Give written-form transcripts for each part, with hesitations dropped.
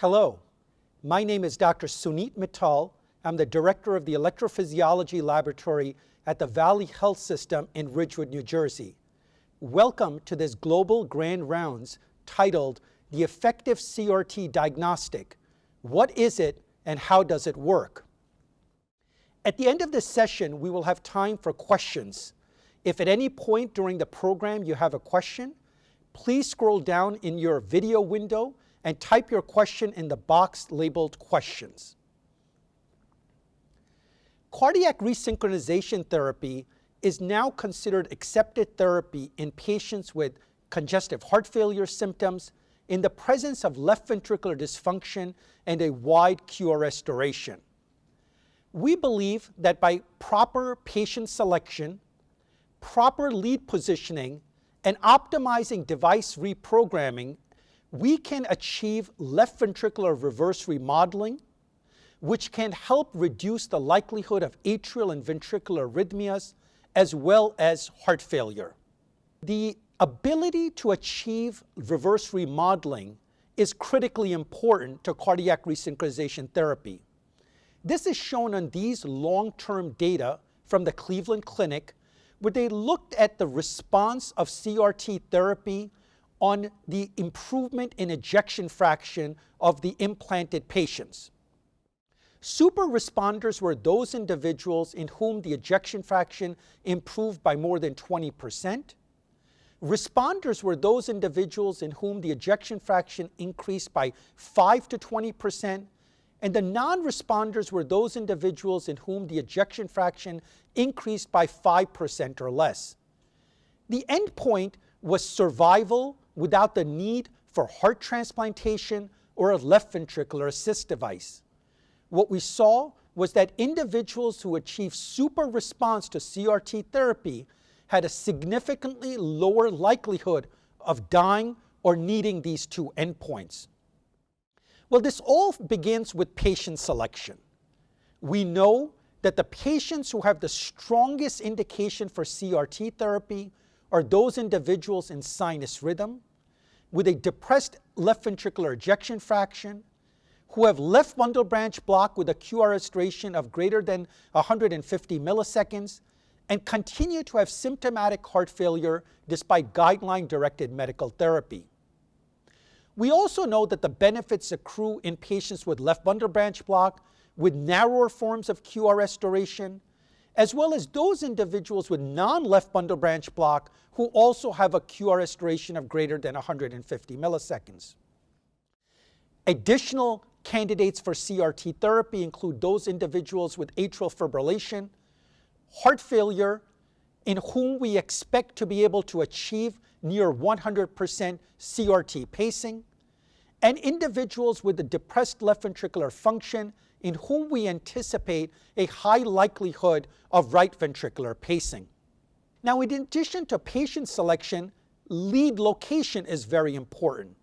Hello, my name is Dr. Suneet Mittal. I'm the director of the Electrophysiology Laboratory at the Valley Health System in Ridgewood, New Jersey. Welcome to this global grand rounds titled the EffectivCRT Diagnostic. What is it and how does it work? At the end of this session, we will have time for questions. If at any point during the program you have a question, please scroll down in your video window and type your question in the box labeled questions. Cardiac resynchronization therapy is now considered accepted therapy in patients with congestive heart failure symptoms in the presence of left ventricular dysfunction and a wide QRS duration. We believe that by proper patient selection, proper lead positioning, and optimizing device reprogramming, we can achieve left ventricular reverse remodeling, which can help reduce the likelihood of atrial and ventricular arrhythmias, as well as heart failure. The ability to achieve reverse remodeling is critically important to cardiac resynchronization therapy. This is shown on these long-term data from the Cleveland Clinic, where they looked at the response of CRT therapy on the improvement in ejection fraction of the implanted patients. Super responders were those individuals in whom the ejection fraction improved by more than 20%. Responders were those individuals in whom the ejection fraction increased by 5 to 20%. And the non-responders were those individuals in whom the ejection fraction increased by 5% or less. The endpoint was survival without the need for heart transplantation or a left ventricular assist device. What we saw was that individuals who achieved super response to CRT therapy had a significantly lower likelihood of dying or needing these two endpoints. Well, this all begins with patient selection. We know that the patients who have the strongest indication for CRT therapy are those individuals in sinus rhythm, with a depressed left ventricular ejection fraction, who have left bundle branch block with a QRS duration of greater than 150 milliseconds, and continue to have symptomatic heart failure despite guideline-directed medical therapy. We also know that the benefits accrue in patients with left bundle branch block with narrower forms of QRS duration, as well as those individuals with non-left bundle branch block who also have a QRS duration of greater than 150 milliseconds. Additional candidates for CRT therapy include those individuals with atrial fibrillation, heart failure, in whom we expect to be able to achieve near 100% CRT pacing, and individuals with a depressed left ventricular function in whom we anticipate a high likelihood of right ventricular pacing. Now, in addition to patient selection, lead location is very important.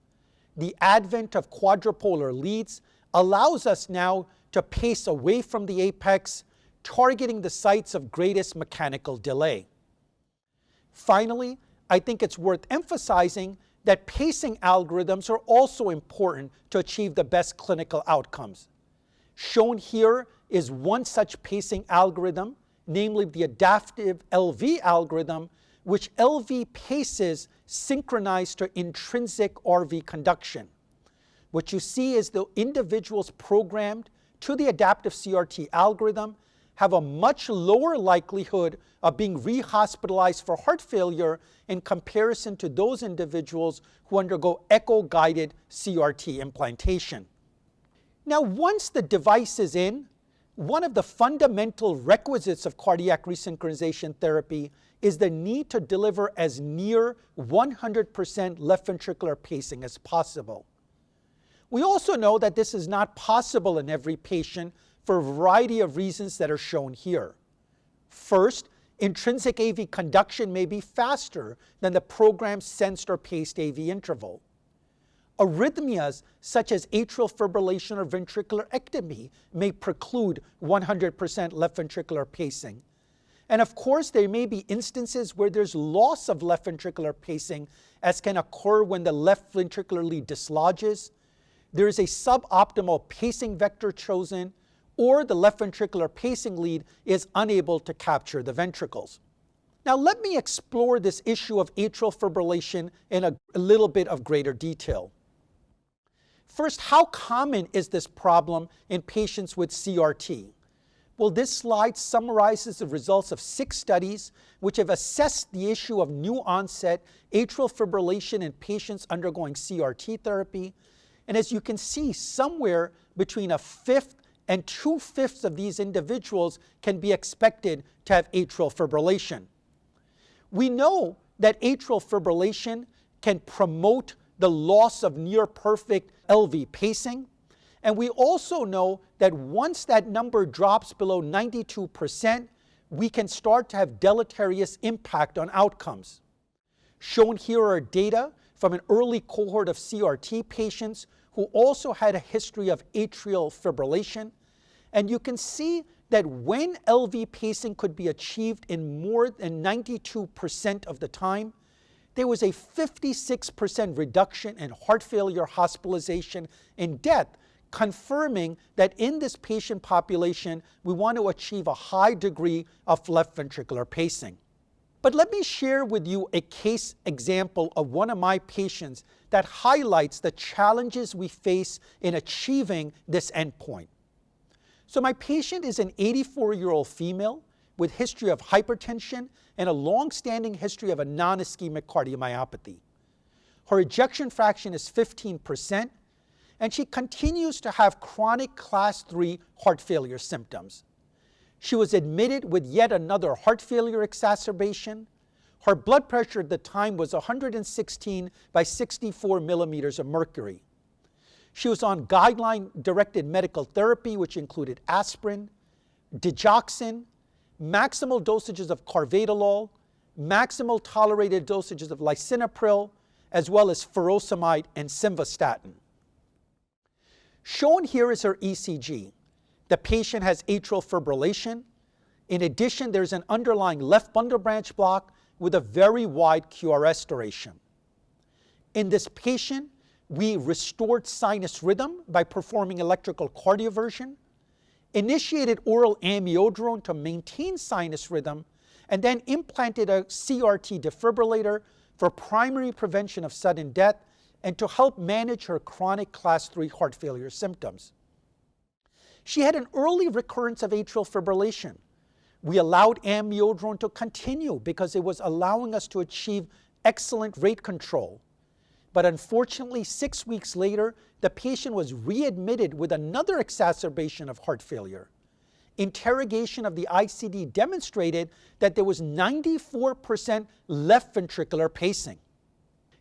The advent of quadrupolar leads allows us now to pace away from the apex, targeting the sites of greatest mechanical delay. Finally, I think it's worth emphasizing that pacing algorithms are also important to achieve the best clinical outcomes. Shown here is one such pacing algorithm, namely the adaptive LV algorithm, which LV paces synchronized to intrinsic RV conduction. What you see is the individuals programmed to the adaptive CRT algorithm have a much lower likelihood of being rehospitalized for heart failure in comparison to those individuals who undergo echo-guided CRT implantation. Now, once the device is in, one of the fundamental requisites of cardiac resynchronization therapy is the need to deliver as near 100% left ventricular pacing as possible. We also know that this is not possible in every patient for a variety of reasons that are shown here. First, intrinsic AV conduction may be faster than the programmed sensed or paced AV interval. Arrhythmias such as atrial fibrillation or ventricular ectomy may preclude 100% left ventricular pacing. And of course, there may be instances where there's loss of left ventricular pacing, as can occur when the left ventricular lead dislodges, there is a suboptimal pacing vector chosen, or the left ventricular pacing lead is unable to capture the ventricles. Now let me explore this issue of atrial fibrillation in a little bit of greater detail. First, how common is this problem in patients with CRT? Well, this slide summarizes the results of 6 studies which have assessed the issue of new onset atrial fibrillation in patients undergoing CRT therapy. And as you can see, somewhere between 1/5 and 2/5 of these individuals can be expected to have atrial fibrillation. We know that atrial fibrillation can promote the loss of near-perfect LV pacing, and we also know that once that number drops below 92%, we can start to have deleterious impact on outcomes. Shown here are data from an early cohort of CRT patients who also had a history of atrial fibrillation, and you can see that when LV pacing could be achieved in more than 92% of the time, there was a 56% reduction in heart failure, hospitalization, and death, confirming that in this patient population, we want to achieve a high degree of left ventricular pacing. But let me share with you a case example of one of my patients that highlights the challenges we face in achieving this endpoint. So my patient is an 84-year-old female with history of hypertension and a long-standing history of a non-ischemic cardiomyopathy. Her ejection fraction is 15%, and she continues to have chronic class 3 heart failure symptoms. She was admitted with yet another heart failure exacerbation. Her blood pressure at the time was 116 by 64 millimeters of mercury. She was on guideline-directed medical therapy, which included aspirin, digoxin, maximal dosages of carvedilol, maximal tolerated dosages of lisinopril, as well as furosemide and simvastatin. Shown here is her ECG. The patient has atrial fibrillation. In addition, there's an underlying left bundle branch block with a very wide QRS duration. In this patient, we restored sinus rhythm by performing electrical cardioversion, initiated oral amiodarone to maintain sinus rhythm, and then implanted a CRT defibrillator for primary prevention of sudden death and to help manage her chronic class 3 heart failure symptoms. She had an early recurrence of atrial fibrillation. We allowed amiodarone to continue because it was allowing us to achieve excellent rate control. But unfortunately, 6 weeks later, the patient was readmitted with another exacerbation of heart failure. Interrogation of the ICD demonstrated that there was 94% left ventricular pacing.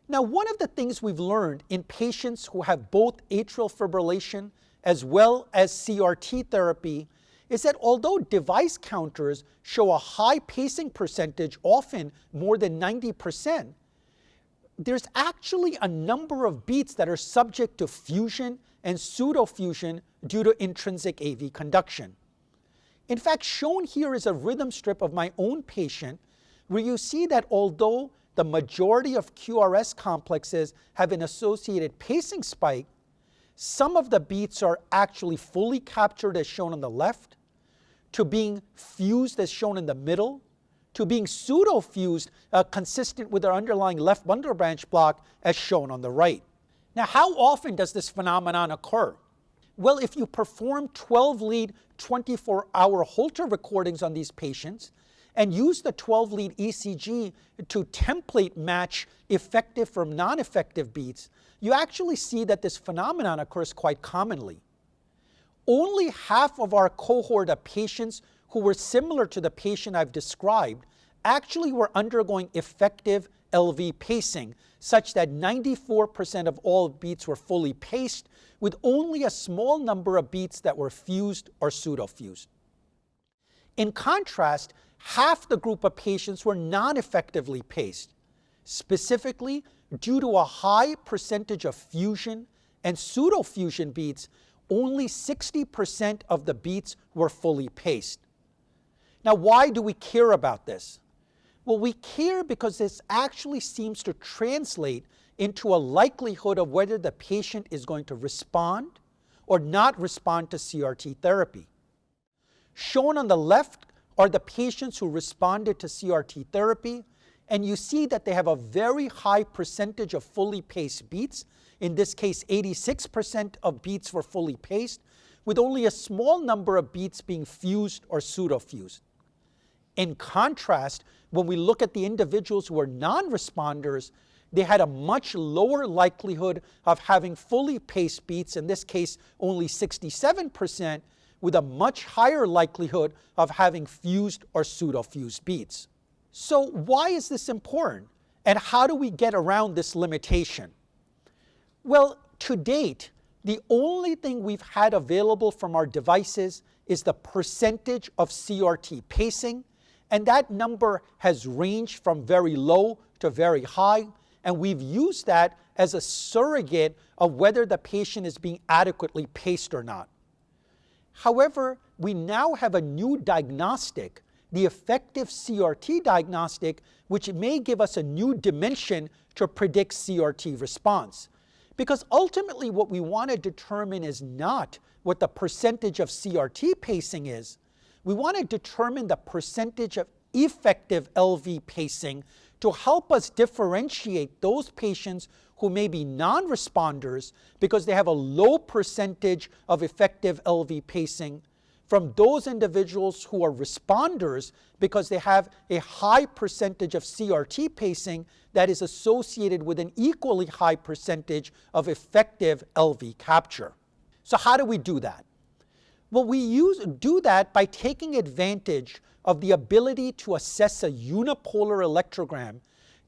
Now, one of the things we've learned in patients who have both atrial fibrillation as well as CRT therapy is that although device counters show a high pacing percentage, often more than 90%, there's actually a number of beats that are subject to fusion and pseudofusion due to intrinsic AV conduction. In fact, shown here is a rhythm strip of my own patient where you see that although the majority of QRS complexes have an associated pacing spike, some of the beats are actually fully captured as shown on the left, to being fused as shown in the middle, to being pseudo-fused consistent with our underlying left bundle branch block as shown on the right. Now, how often does this phenomenon occur? Well, if you perform 12-lead 24-hour Holter recordings on these patients and use the 12-lead ECG to template match effective from non-effective beats, you actually see that this phenomenon occurs quite commonly. Only half of our cohort of patients who were similar to the patient I've described actually were undergoing effective LV pacing, such that 94% of all beats were fully paced, with only a small number of beats that were fused or pseudo-fused. In contrast, half the group of patients were non-effectively paced, specifically due to a high percentage of fusion and pseudo-fusion beats. Only 60% of the beats were fully paced. Now, why do we care about this? Well, we care because this actually seems to translate into a likelihood of whether the patient is going to respond or not respond to CRT therapy. Shown on the left are the patients who responded to CRT therapy, and you see that they have a very high percentage of fully paced beats. In this case, 86% of beats were fully paced, with only a small number of beats being fused or pseudo-fused. In contrast, when we look at the individuals who were non-responders, they had a much lower likelihood of having fully paced beats, in this case only 67%, with a much higher likelihood of having fused or pseudo-fused beats. So why is this important, and how do we get around this limitation? Well, to date, the only thing we've had available from our devices is the percentage of CRT pacing, and that number has ranged from very low to very high, and we've used that as a surrogate of whether the patient is being adequately paced or not. However, we now have a new diagnostic, the EffectivCRT diagnostic, which may give us a new dimension to predict CRT response. Because ultimately what we want to determine is not what the percentage of CRT pacing is. We want to determine the percentage of effective LV pacing to help us differentiate those patients who may be non-responders because they have a low percentage of effective LV pacing from those individuals who are responders because they have a high percentage of CRT pacing that is associated with an equally high percentage of effective LV capture. So how do we do that? Well, we do that by taking advantage of the ability to assess a unipolar electrogram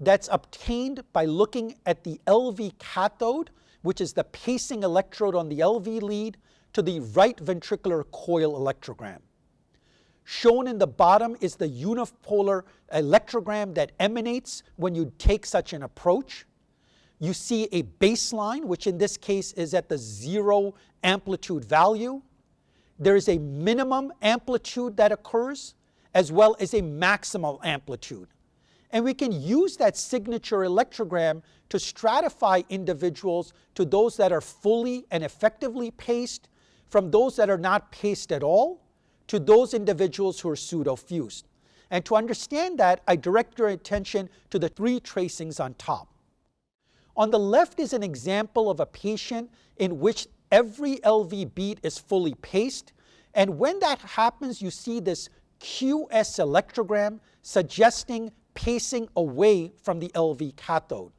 that's obtained by looking at the LV cathode, which is the pacing electrode on the LV lead, to the right ventricular coil electrogram. Shown in the bottom is the unipolar electrogram that emanates when you take such an approach. You see a baseline, which in this case is at the 0 amplitude value. There is a minimum amplitude that occurs, as well as a maximal amplitude. And we can use that signature electrogram to stratify individuals to those that are fully and effectively paced, from those that are not paced at all, to those individuals who are pseudo-fused. And to understand that, I direct your attention to the 3 tracings on top. On the left is an example of a patient in which every LV beat is fully paced, and when that happens, you see this QS electrogram suggesting pacing away from the LV cathode.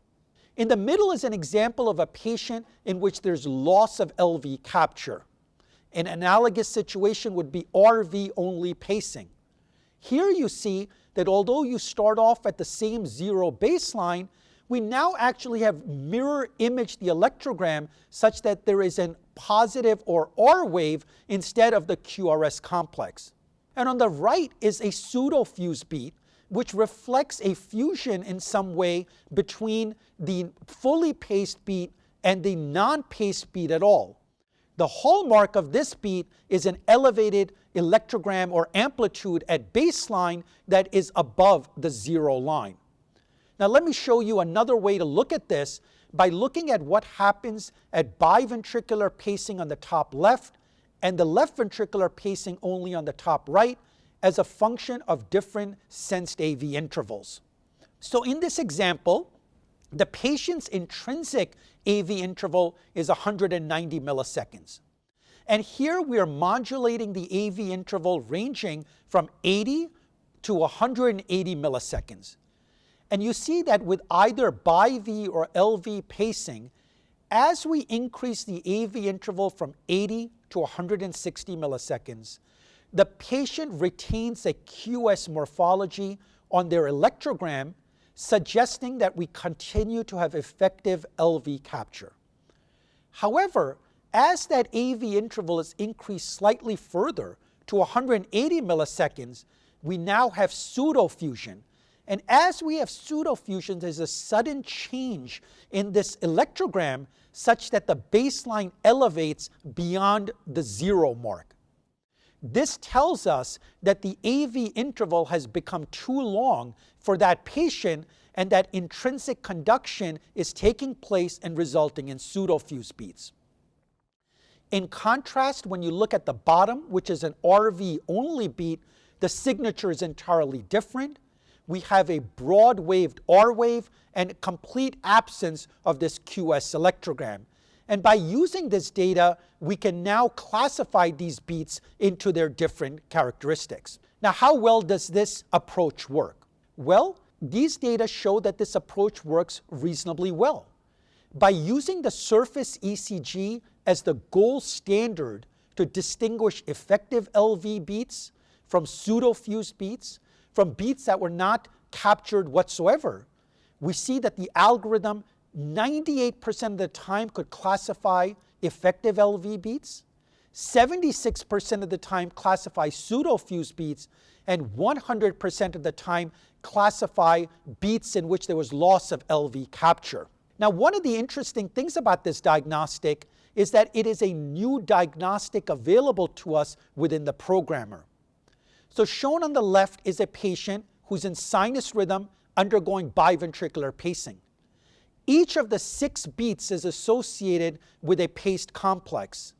In the middle is an example of a patient in which there's loss of LV capture. An analogous situation would be RV-only pacing. Here you see that although you start off at the same 0 baseline, we now actually have mirror imaged the electrogram such that there is a positive or R wave instead of the QRS complex. And on the right is a pseudo-fused beat, which reflects a fusion in some way between the fully paced beat and the non-paced beat at all. The hallmark of this beat is an elevated electrogram or amplitude at baseline that is above the 0 line. Now let me show you another way to look at this by looking at what happens at biventricular pacing on the top left and the left ventricular pacing only on the top right as a function of different sensed AV intervals. So in this example, the patient's intrinsic AV interval is 190 milliseconds. And here we are modulating the AV interval ranging from 80 to 180 milliseconds. And you see that with either BiV or LV pacing, as we increase the AV interval from 80 to 160 milliseconds, the patient retains a QS morphology on their electrogram, suggesting that we continue to have effective LV capture. However, as that AV interval is increased slightly further to 180 milliseconds, we now have pseudo-fusion. And as we have pseudo-fusion, there's a sudden change in this electrogram such that the baseline elevates beyond the 0 mark. This tells us that the AV interval has become too long for that patient, and that intrinsic conduction is taking place and resulting in pseudofused beats. In contrast, when you look at the bottom, which is an RV-only beat, the signature is entirely different. We have a broad-waved R wave and complete absence of this QS electrogram. And by using this data, we can now classify these beats into their different characteristics. Now, how well does this approach work? Well, these data show that this approach works reasonably well. By using the surface ECG as the gold standard to distinguish effective LV beats from pseudofused beats, from beats that were not captured whatsoever, we see that the algorithm 98% of the time could classify effective LV beats, 76% of the time classify pseudofused beats, and 100% of the time classify beats in which there was loss of LV capture. Now, one of the interesting things about this diagnostic is that it is a new diagnostic available to us within the programmer. So shown on the left is a patient who's in sinus rhythm undergoing biventricular pacing. Each of the 6 beats is associated with a paced complex.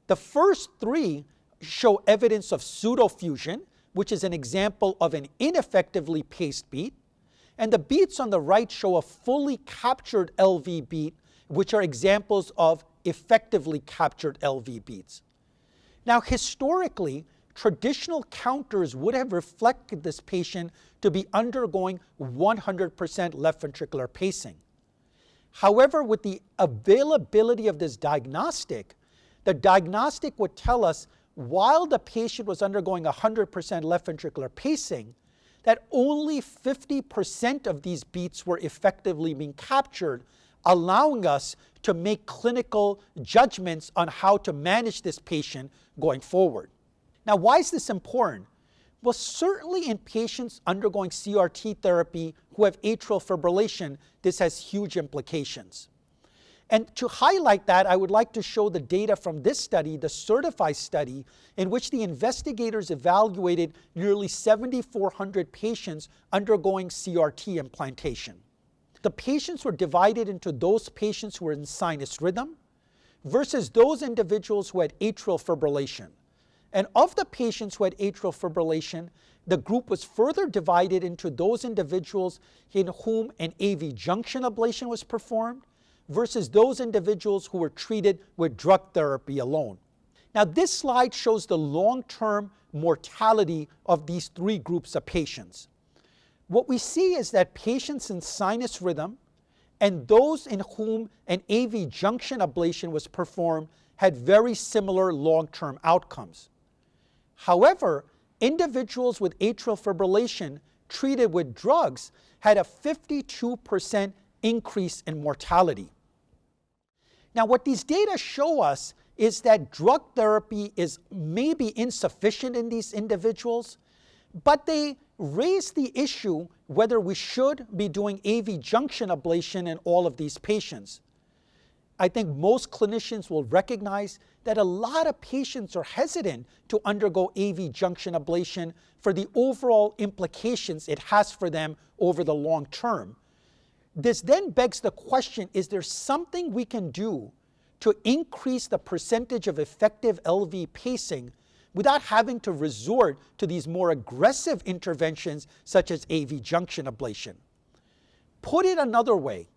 The first 3 show evidence of pseudofusion, which is an example of an ineffectively paced beat, and the beats on the right show a fully captured LV beat, which are examples of effectively captured LV beats. Now, historically, traditional counters would have reflected this patient to be undergoing 100% left ventricular pacing. However, with the availability of this diagnostic, the diagnostic would tell us while the patient was undergoing 100% left ventricular pacing, that only 50% of these beats were effectively being captured, allowing us to make clinical judgments on how to manage this patient going forward. Now, why is this important? Well, certainly in patients undergoing CRT therapy who have atrial fibrillation, this has huge implications. And to highlight that, I would like to show the data from this study, the CERTiFy study, in which the investigators evaluated nearly 7,400 patients undergoing CRT implantation. The patients were divided into those patients who were in sinus rhythm versus those individuals who had atrial fibrillation. And of the patients who had atrial fibrillation, the group was further divided into those individuals in whom an AV junction ablation was performed versus those individuals who were treated with drug therapy alone. Now, this slide shows the long-term mortality of these 3 groups of patients. What we see is that patients in sinus rhythm and those in whom an AV junction ablation was performed had very similar long-term outcomes. However, individuals with atrial fibrillation treated with drugs had a 52% increase in mortality. Now, what these data show us is that drug therapy is maybe insufficient in these individuals, but they raise the issue whether we should be doing AV junction ablation in all of these patients. I think most clinicians will recognize that a lot of patients are hesitant to undergo AV junction ablation for the overall implications it has for them over the long term. This then begs the question, is there something we can do to increase the percentage of effective LV pacing without having to resort to these more aggressive interventions such as AV junction ablation? Put it another way,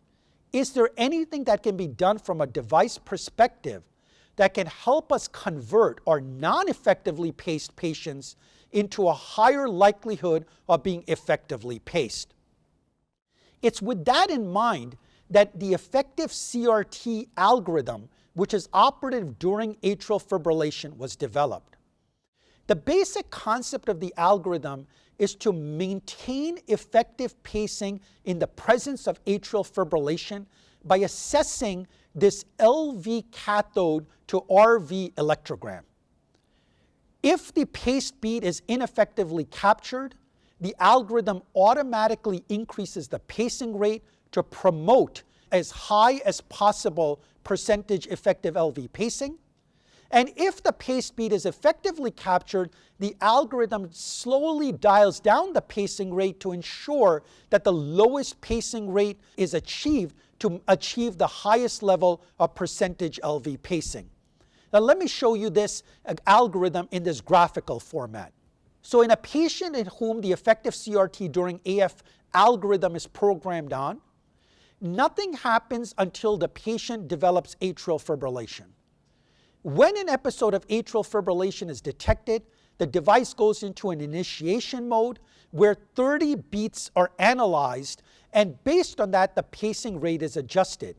is there anything that can be done from a device perspective that can help us convert our non-effectively paced patients into a higher likelihood of being effectively paced? It's with that in mind that the EffectivCRT algorithm, which is operative during atrial fibrillation, was developed. The basic concept of the algorithm is to maintain effective pacing in the presence of atrial fibrillation by assessing this LV cathode to RV electrogram. If the paced beat is ineffectively captured, the algorithm automatically increases the pacing rate to promote as high as possible percentage effective LV pacing. And if the paced beat is effectively captured, the algorithm slowly dials down the pacing rate to ensure that the lowest pacing rate is achieved to achieve the highest level of percentage LV pacing. Now let me show you this algorithm in this graphical format. So in a patient in whom the effective CRT during AF algorithm is programmed on, nothing happens until the patient develops atrial fibrillation. When an episode of atrial fibrillation is detected, the device goes into an initiation mode where 30 beats are analyzed, and based on that, the pacing rate is adjusted.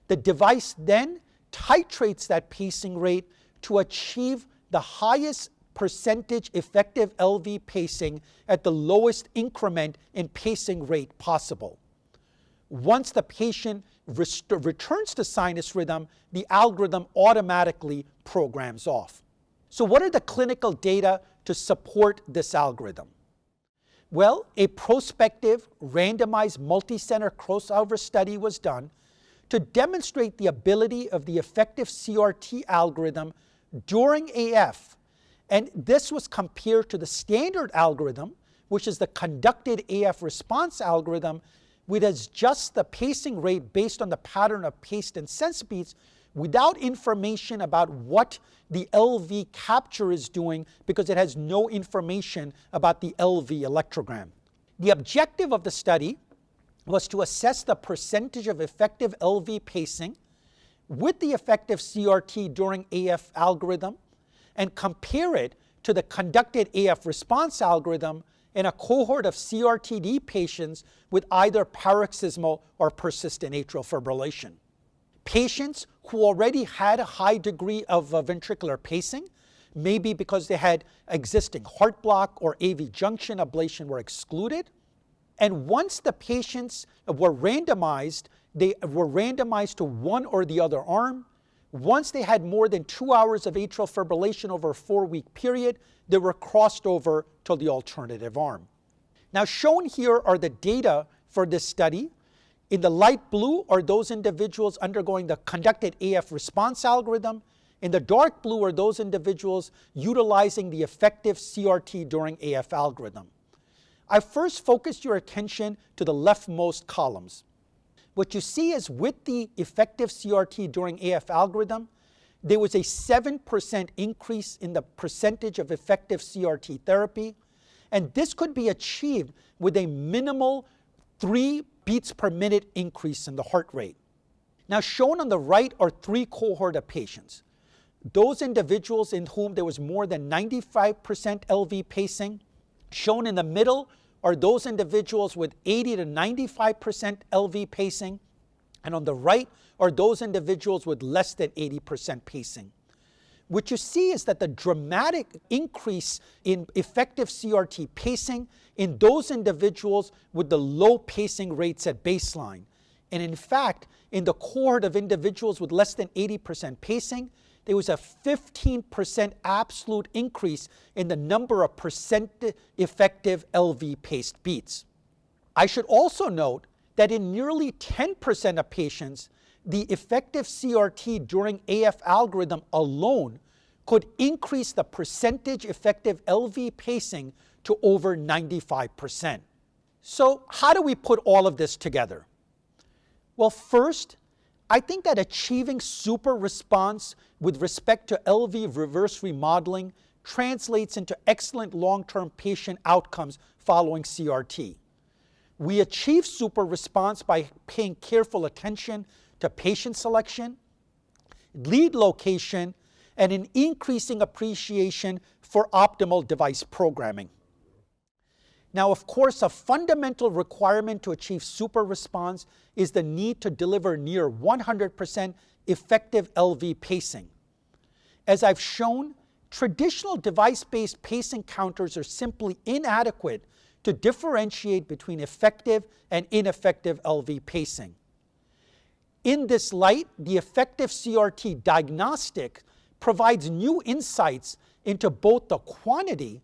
The device then titrates that pacing rate to achieve the highest percentage effective LV pacing at the lowest increment in pacing rate possible. Once the patient returns to sinus rhythm, the algorithm automatically programs off. So what are the clinical data to support this algorithm? Well, a prospective randomized multicenter crossover study was done to demonstrate the ability of the effective CRT algorithm during AF. And this was compared to the standard algorithm, which is the conducted AF response algorithm, which adjusts the pacing rate based on the pattern of paced and sense beats without information about what the LV capture is doing because it has no information about the LV electrogram. The objective of the study was to assess the percentage of effective LV pacing with the effective CRT during AF algorithm and compare it to the conducted AF response algorithm in a cohort of CRTD patients with either paroxysmal or persistent atrial fibrillation. Patients who already had a high degree of ventricular pacing, maybe because they had existing heart block or AV junction ablation, were excluded. And once the patients were randomized, they were randomized to one or the other arm. Once they had more than 2 hours of atrial fibrillation over a 4-week period, they were crossed over to the alternative arm. Now shown here are the data for this study. In the light blue are those individuals undergoing the conducted AF response algorithm. In the dark blue are those individuals utilizing the effective CRT during AF algorithm. I first focused your attention to the leftmost columns. What you see is with the effective CRT during AF algorithm, there was a 7% increase in the percentage of effective CRT therapy, and this could be achieved with a minimal 3 beats per minute increase in the heart rate. Now shown on the right are 3 cohort of patients. Those individuals in whom there was more than 95% LV pacing. Shown in the middle are those individuals with 80 to 95% LV pacing. And on the right are those individuals with less than 80% pacing. What you see is that the dramatic increase in effective CRT pacing in those individuals with the low pacing rates at baseline. And in fact, in the cohort of individuals with less than 80% pacing, there was a 15% absolute increase in the number of percent effective LV paced beats. I should also note that in nearly 10% of patients, the effective CRT during AF algorithm alone could increase the percentage effective LV pacing to over 95%. So how do we put all of this together? Well, first, I think that achieving super response with respect to LV reverse remodeling translates into excellent long-term patient outcomes following CRT. We achieve super response by paying careful attention to patient selection, lead location, and an increasing appreciation for optimal device programming. Now, of course, a fundamental requirement to achieve super response is the need to deliver near 100% effective LV pacing. As I've shown, traditional device-based pacing counters are simply inadequate to differentiate between effective and ineffective LV pacing. In this light, the effective CRT Diagnostic provides new insights into both the quantity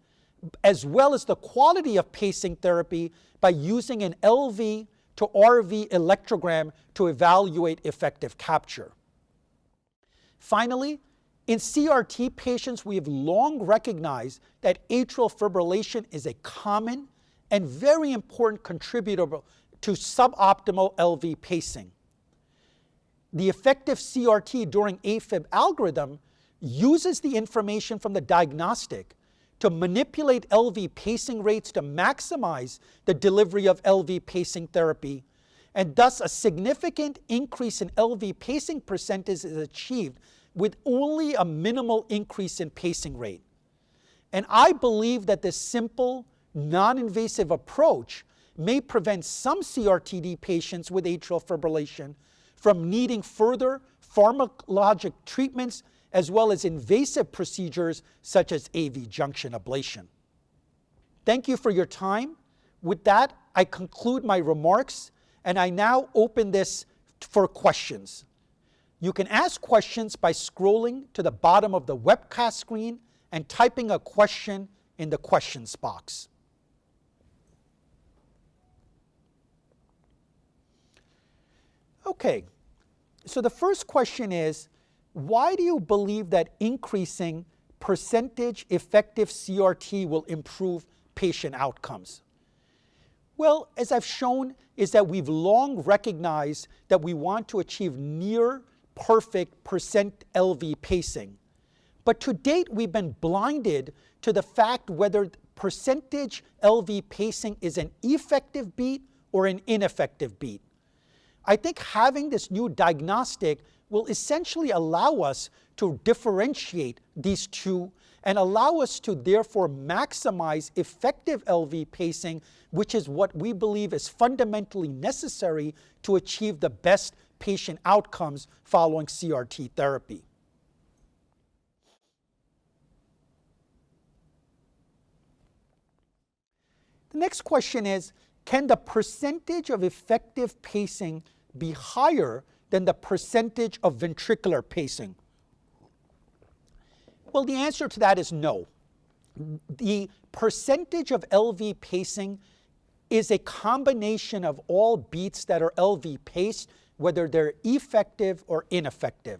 as well as the quality of pacing therapy by using an LV to RV electrogram to evaluate effective capture. Finally, In CRT patients, we have long recognized that atrial fibrillation is a common and very important contributor to suboptimal LV pacing. The effective CRT during AFib algorithm uses the information from the diagnostic to manipulate LV pacing rates to maximize the delivery of LV pacing therapy, and thus a significant increase in LV pacing percentage is achieved with only a minimal increase in pacing rate. And I believe that this simple, non-invasive approach may prevent some CRTD patients with atrial fibrillation from needing further pharmacologic treatments as well as invasive procedures such as AV junction ablation. Thank you for your time. With that, I conclude my remarks, and I now open this for questions. You can ask questions by scrolling to the bottom of the webcast screen and typing a question in the questions box. Okay, so the first question is, why do you believe that increasing percentage effective CRT will improve patient outcomes? Well, as I've shown, is that we've long recognized that we want to achieve near perfect percent LV pacing. But to date, we've been blinded to the fact whether percentage LV pacing is an effective beat or an ineffective beat. I think having this new diagnostic will essentially allow us to differentiate these two and allow us to therefore maximize effective LV pacing, which is what we believe is fundamentally necessary to achieve the best patient outcomes following CRT therapy. The next question is, can the percentage of effective pacing be higher than the percentage of ventricular pacing? Well, the answer to that is no. The percentage of LV pacing is a combination of all beats that are LV paced, whether they're effective or ineffective.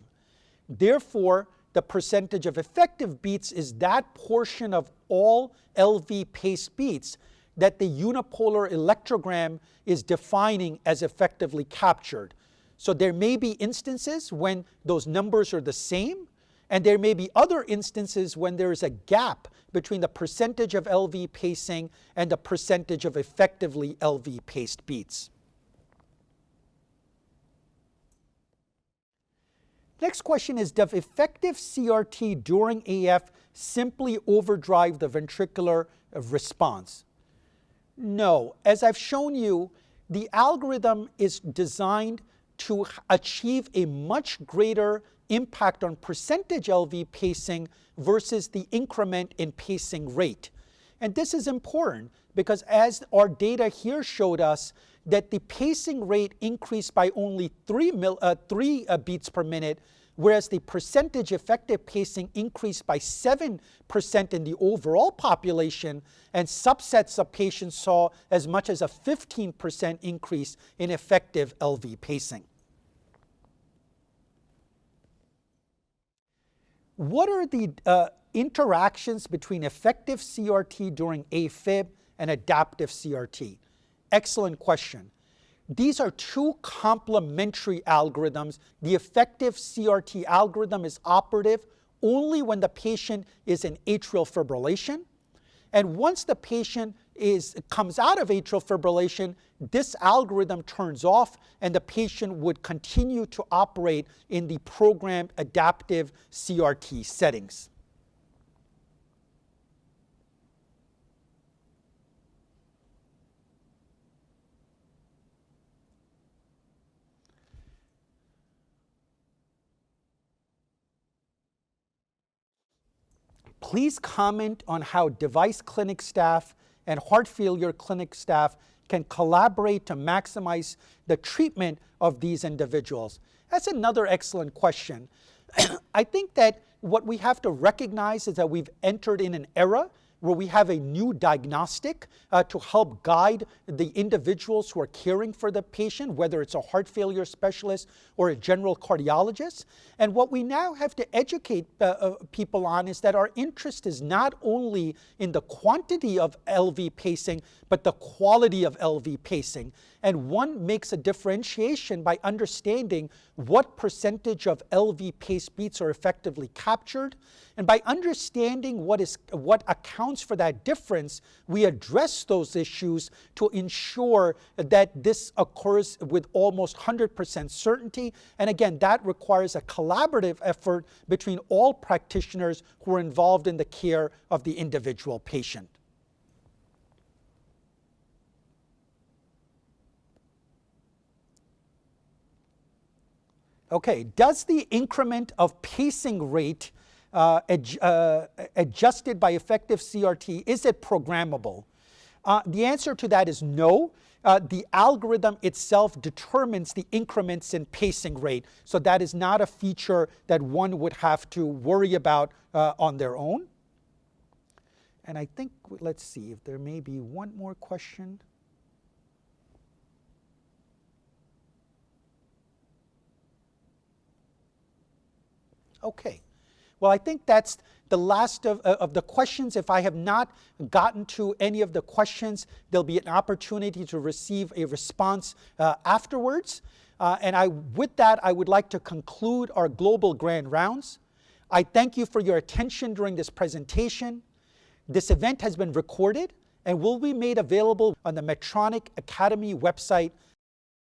Therefore, the percentage of effective beats is that portion of all LV paced beats that the unipolar electrogram is defining as effectively captured. So there may be instances when those numbers are the same, and there may be other instances when there is a gap between the percentage of LV pacing and the percentage of effectively LV paced beats. Next question is, does effective CRT during AF simply overdrive the ventricular response? No. As I've shown you, the algorithm is designed to achieve a much greater impact on percentage LV pacing versus the increment in pacing rate. And this is important because as our data here showed us, that the pacing rate increased by only 3 beats per minute, whereas the percentage effective pacing increased by 7% in the overall population, and subsets of patients saw as much as a 15% increase in effective LV pacing. What are the interactions between effective CRT during AFib and adaptive CRT? Excellent question. These are two complementary algorithms. The effective CRT algorithm is operative only when the patient is in atrial fibrillation. And once the patient comes out of atrial fibrillation, this algorithm turns off and the patient would continue to operate in the programmed adaptive CRT settings. Please comment on how device clinic staff and heart failure clinic staff can collaborate to maximize the treatment of these individuals. That's another excellent question. I think that what we have to recognize is that we've entered in an era where we have a new diagnostic to help guide the individuals who are caring for the patient, whether it's a heart failure specialist or a general cardiologist. And what we now have to educate people on is that our interest is not only in the quantity of LV pacing, but the quality of LV pacing. And one makes a differentiation by understanding what percentage of LV pace beats are effectively captured. And by understanding what accounts for that difference, we address those issues to ensure that this occurs with almost 100% certainty. And again, that requires a collaborative effort between all practitioners who are involved in the care of the individual patient. Okay, does the increment of pacing rate adjusted by EffectivCRT, is it programmable? The answer to that is no. The algorithm itself determines the increments in pacing rate, so that is not a feature that one would have to worry about on their own. And I think, let's see if there may be one more question. Okay. Well, I think that's the last of the questions. If I have not gotten to any of the questions, there'll be an opportunity to receive a response afterwards. With that, I would like to conclude our global grand rounds. I thank you for your attention during this presentation. This event has been recorded and will be made available on the Medtronic Academy website